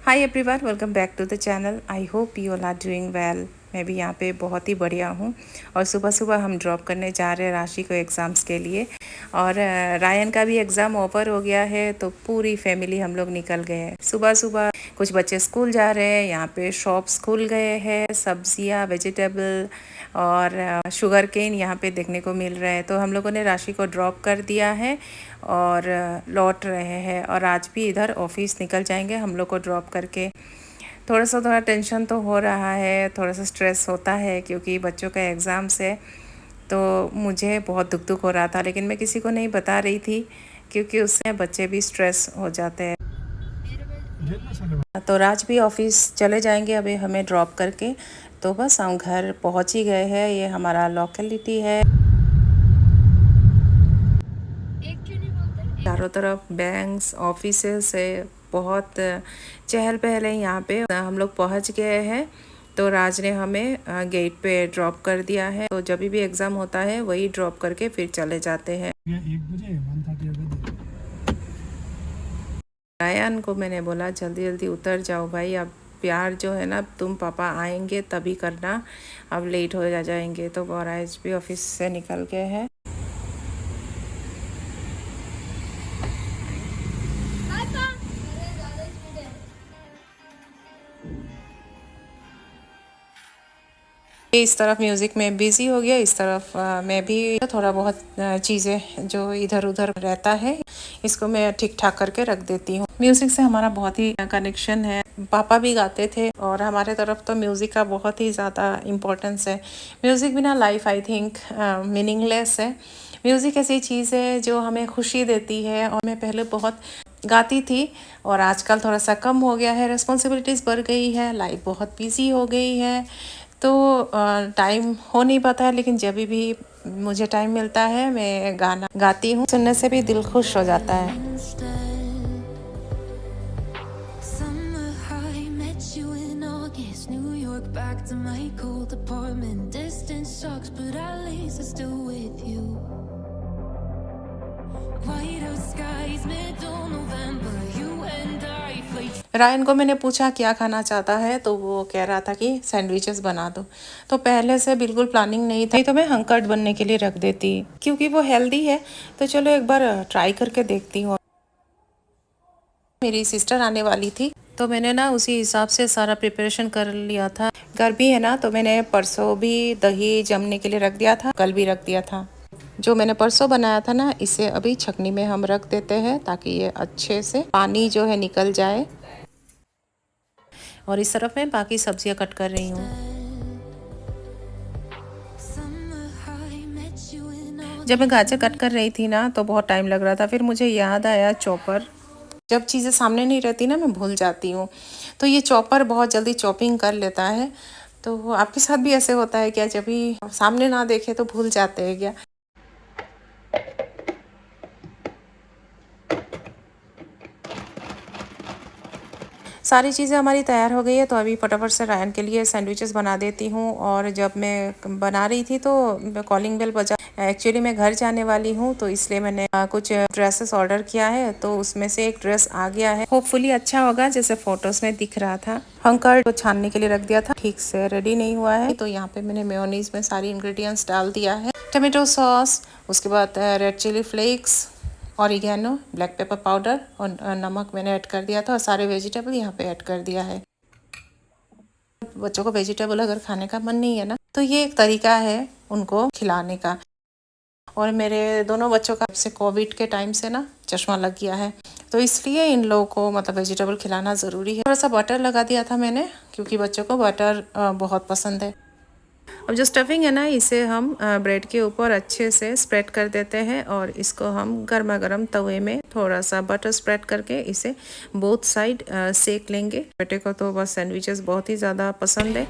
Hi everyone, welcome back to the channel. I hope you all are doing well. मैं भी यहाँ पे बहुत ही बढ़िया हूँ। और सुबह सुबह हम ड्रॉप करने जा रहे हैं राशि को एग्ज़ाम्स के लिए। और रायन का भी एग्ज़ाम ओवर हो गया है, तो पूरी फैमिली हम लोग निकल गए हैं। सुबह सुबह कुछ बच्चे स्कूल जा रहे हैं, यहाँ पे शॉप्स खुल गए हैं, सब्जियाँ, वेजिटेबल और शुगर केन यहाँ पे देखने को मिल रहे हैं। तो हम लोगों ने राशि को ड्रॉप कर दिया है और लौट रहे हैं। और आज भी इधर ऑफिस निकल जाएंगे हम लोग को ड्रॉप करके। थोड़ा टेंशन तो हो रहा है, थोड़ा सा स्ट्रेस होता है क्योंकि बच्चों का एग्ज़ाम्स है। तो मुझे बहुत दुख हो रहा था, लेकिन मैं किसी को नहीं बता रही थी क्योंकि उससे बच्चे भी स्ट्रेस हो जाते हैं। तो राज भी ऑफिस चले जाएंगे अभी हमें ड्रॉप करके। तो बस हम घर पहुंच ही गए हैं। ये हमारा लोकेलिटी है। चारों तरफ बैंक्स, ऑफिसेस है, बहुत चहल पहल है यहाँ पे। हम लोग पहुँच गए हैं। तो राज ने हमें गेट पे ड्रॉप कर दिया है। तो जब भी एग्ज़ाम होता है वही ड्रॉप करके फिर चले जाते हैं। 1 बजे रायन को मैंने बोला जल्दी जल्दी उतर जाओ भाई, अब प्यार जो है ना, तुम पापा आएंगे तभी करना, अब लेट हो जाएंगे। तो राज भी ऑफिस से निकल गए हैं। इस तरफ म्यूज़िक में बिज़ी हो गया, इस तरफ मैं भी थोड़ा बहुत चीज़ें जो इधर उधर रहता है इसको मैं ठीक ठाक करके रख देती हूँ। म्यूज़िक से हमारा बहुत ही कनेक्शन है। पापा भी गाते थे और हमारे तरफ तो म्यूज़िक का बहुत ही ज़्यादा इम्पोर्टेंस है। म्यूज़िक बिना लाइफ आई थिंक मीनिंगलेस है। म्यूज़िक ऐसी चीज़ है जो हमें खुशी देती है। और मैं पहले बहुत गाती थी और आजकल थोड़ा सा कम हो गया है, रिस्पॉन्सिबिलिटीज़ बढ़ गई है, लाइफ बहुत बिजी हो गई है, तो टाइम हो नहीं पाता है। लेकिन जब भी मुझे टाइम मिलता है मैं गाना गाती हूँ। सुनने से भी दिल खुश हो जाता है। Back to my cold apartment. Distance sucks, but at least I'm still with you. White out skies, middle November. You and I fight. Ryan को मैंने पूछा क्या खाना चाहता है, तो वो कह रहा था कि सैंडविचेस बना दो। तो पहले से बिल्कुल प्लानिंग नहीं था, तो मैं हंकर्ट बनने के लिए रख देती क्योंकि वो हेल्दी है। तो चलो एक बार ट्राई करके देखती हूँ। मेरी सिस्टर आने वाली थी, तो मैंने ना उसी हिसाब से सारा प्रिपरेशन कर लिया था। गर्मी है ना, तो मैंने परसों भी दही जमने के लिए रख दिया था, कल भी रख दिया था। जो मैंने परसों बनाया था ना, इसे अभी छकनी में हम रख देते हैं ताकि ये अच्छे से पानी जो है निकल जाए। और इस तरफ मैं बाकी सब्जियां कट कर रही हूँ। जब मैं गाजर कट कर रही थी ना, तो बहुत टाइम लग रहा था। फिर मुझे याद आया चॉपर। जब चीज़ें सामने नहीं रहती ना, मैं भूल जाती हूँ। तो ये चॉपर बहुत जल्दी चॉपिंग कर लेता है। तो आपके साथ भी ऐसे होता है क्या? जब भी सामने ना देखे तो भूल जाते हैं क्या? सारी चीज़ें हमारी तैयार हो गई है, तो अभी फटाफट से रायन के लिए सैंडविचेस बना देती हूँ। और जब मैं बना रही थी तो कॉलिंग बेल बजा। एक्चुअली मैं घर जाने वाली हूँ, तो इसलिए मैंने कुछ ड्रेसेस ऑर्डर किया है। तो उसमें से एक ड्रेस आ गया है, होपफुली अच्छा होगा जैसे फोटोज में दिख रहा था। हंकर को छानने के लिए रख दिया था, ठीक से रेडी नहीं हुआ है। तो यहाँ पे मैंने मेयोनीज में सारी इंग्रेडिएंट्स डाल दिया है। टमेटो सॉस, उसके बाद red chilli flakes, oregano, black pepper powder और नमक मैंने ऐड कर दिया था। और सारे वेजिटेबल यहाँ पे ऐड कर दिया है। बच्चों को वेजिटेबल अगर खाने का मन नहीं है ना, तो ये एक तरीका है उनको खिलाने का। और मेरे दोनों बच्चों का से कोविड के टाइम से ना चश्मा लग गया है, तो इसलिए इन लोगों को मतलब वेजिटेबल खिलाना ज़रूरी है। थोड़ा सा बटर लगा दिया था मैंने क्योंकि बच्चों को बटर बहुत पसंद है। अब जो स्टफिंग है ना, इसे हम ब्रेड के ऊपर अच्छे से स्प्रेड कर देते हैं। और इसको हम गर्मा गर्म तवे में थोड़ा सा बटर स्प्रेड करके इसे बोथ साइड सेक लेंगे। बेटे को तो बस सैंडविचेस बहुत ही ज़्यादा पसंद है।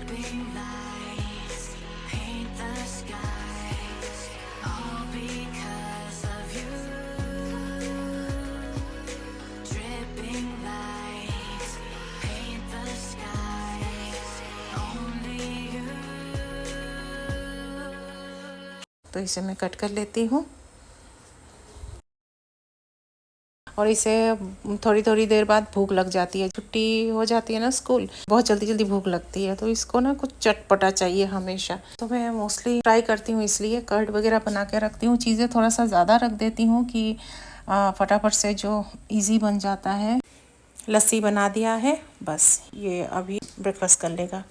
तो इसे मैं कट कर लेती हूँ। और इसे थोड़ी थोड़ी देर बाद भूख लग जाती है। छुट्टी हो जाती है ना स्कूल, बहुत जल्दी जल्दी भूख लगती है, तो इसको ना कुछ चटपटा चाहिए हमेशा। तो मैं मोस्टली ट्राई करती हूँ, इसलिए कर्ड वगैरह बना के रखती हूँ। चीज़ें थोड़ा सा ज़्यादा रख देती हूँ कि फटाफट से जो इजी बन जाता है। लस्सी बना दिया है, बस ये अभी ब्रेकफास्ट कर लेगा।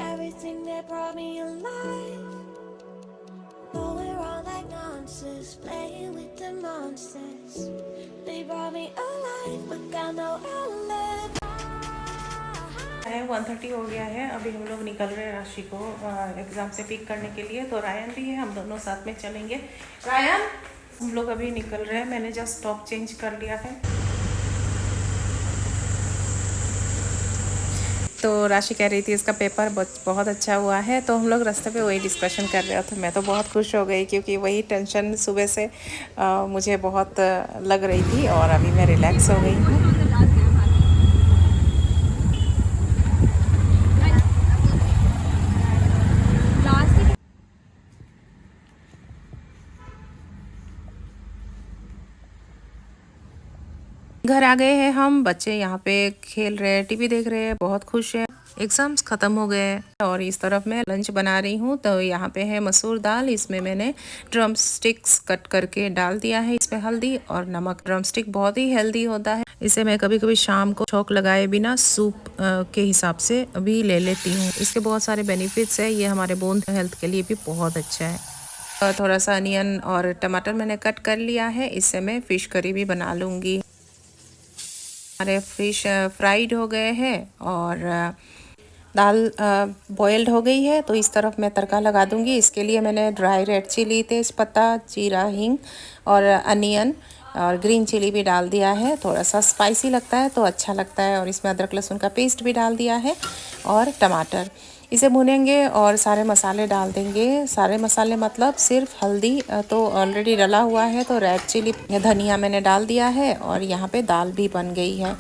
Everything that brought me alive, going wrong like nonsense, playing with the monsters. They brought me alive, but got no outlet. 1:30 हो गया है, अभी हम लोग निकल रहे हैं राशि को एग्ज़ाम से पिक करने के लिए। तो रायन भी है, हम दोनों साथ में चलेंगे। रायन, हम लोग अभी निकल रहे हैं, मैंने जस्ट टॉप चेंज कर लिया है। तो राशि कह रही थी इसका पेपर बहुत अच्छा हुआ है, तो हम लोग रास्ते पे वही डिस्कशन कर रहे थे। मैं तो बहुत खुश हो गई, क्योंकि वही टेंशन सुबह से मुझे बहुत लग रही थी, और अभी मैं रिलैक्स हो गई हूँ। घर आ गए हैं हम, बच्चे यहाँ पे खेल रहे हैं, टीवी देख रहे हैं, बहुत खुश है। एग्जाम्स खत्म हो गए और इस तरफ मैं लंच बना रही हूँ। तो यहाँ पे है मसूर दाल, इसमें मैंने ड्रम स्टिक्स कट करके डाल दिया है, इसमें हल्दी और नमक। ड्रम स्टिक बहुत ही हेल्दी होता है, इसे मैं कभी कभी शाम को छौंक लगाए बिना सूप के हिसाब से भी ले लेती हूँ। इसके बहुत सारे बेनिफिट्स है, ये हमारे बोन हेल्थ के लिए भी बहुत अच्छा है। थोड़ा सा अनियन और टमाटर मैंने कट कर लिया है, इससे मैं फिश करी भी बना लूँगी। हमारे फिश फ्राइड हो गए हैं और दाल बॉइल्ड हो गई है, तो इस तरफ मैं तड़का लगा दूंगी। इसके लिए मैंने ड्राई रेड चिली, तेज़पत्ता, जीरा, हींग और अनियन और ग्रीन चिली भी डाल दिया है। थोड़ा सा स्पाइसी लगता है तो अच्छा लगता है, और इसमें अदरक लहसुन का पेस्ट भी डाल दिया है और टमाटर। इसे भुनेंगे और सारे मसाले डाल देंगे। सारे मसाले मतलब सिर्फ हल्दी तो ऑलरेडी डला हुआ है, तो रेड चिली, धनिया मैंने डाल दिया है, और यहाँ पे दाल भी बन गई है।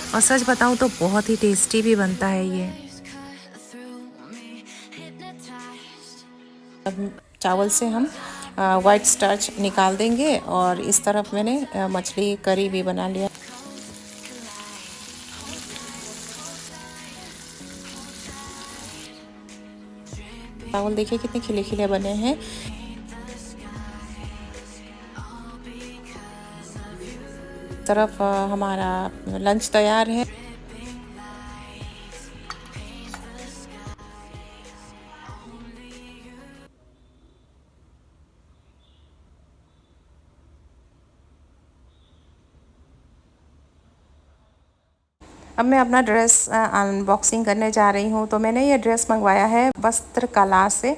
और सच बताऊँ तो बहुत ही टेस्टी भी बनता है ये। अब चावल से हम वाइट स्टार्च निकाल देंगे, और इस तरफ मैंने मछली करी भी बना लिया। चावल देखिए कितने खिले खिले बने हैं। तरफ हमारा लंच तैयार है। अब मैं अपना ड्रेस अनबॉक्सिंग करने जा रही हूँ। तो मैंने ये ड्रेस मंगवाया है वस्त्र कला से।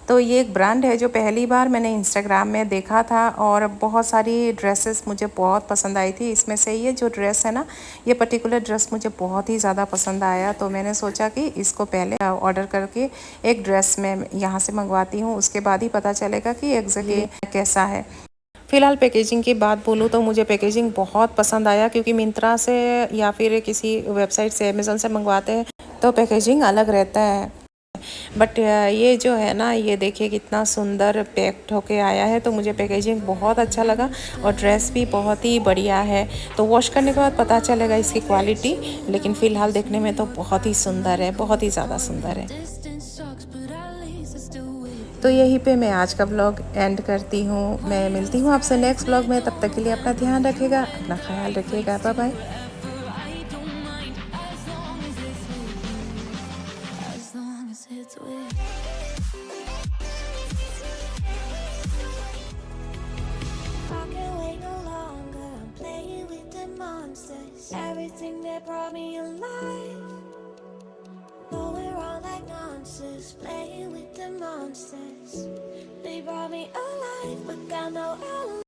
तो ये एक ब्रांड है जो पहली बार मैंने इंस्टाग्राम में देखा था, और बहुत सारी ड्रेसेस मुझे बहुत पसंद आई थी। इसमें से ये जो ड्रेस है ना, ये पर्टिकुलर ड्रेस मुझे बहुत ही ज़्यादा पसंद आया। तो मैंने सोचा कि इसको पहले ऑर्डर करके एक ड्रेस मैं यहाँ से मंगवाती हूँ, उसके बाद ही पता चलेगा कि एग्जैक्टली कैसा है। फ़िलहाल पैकेजिंग की बात बोलूँ तो मुझे पैकेजिंग बहुत पसंद आया, क्योंकि मिंत्रा से या फिर किसी वेबसाइट से, अमेज़न से मंगवाते हैं तो पैकेजिंग अलग रहता है। बट ये जो है ना, ये देखिए कितना सुंदर पैक्ड होके आया है, तो मुझे पैकेजिंग बहुत अच्छा लगा, और ड्रेस भी बहुत ही बढ़िया है। तो वॉश करने के बाद पता चलेगा इसकी क्वालिटी, लेकिन फ़िलहाल देखने में तो बहुत ही सुंदर है, बहुत ही ज़्यादा सुंदर है। तो यहीं पे मैं आज का ब्लॉग एंड करती हूँ। मैं मिलती हूँ आपसे नेक्स्ट ब्लॉग में, तब तक के लिए अपना ध्यान रखिएगा, अपना ख्याल रखिएगा। Bye bye. Everything that brought me alive, going wrong like nonsense, playing with the monsters. They brought me alive, but got no outlet.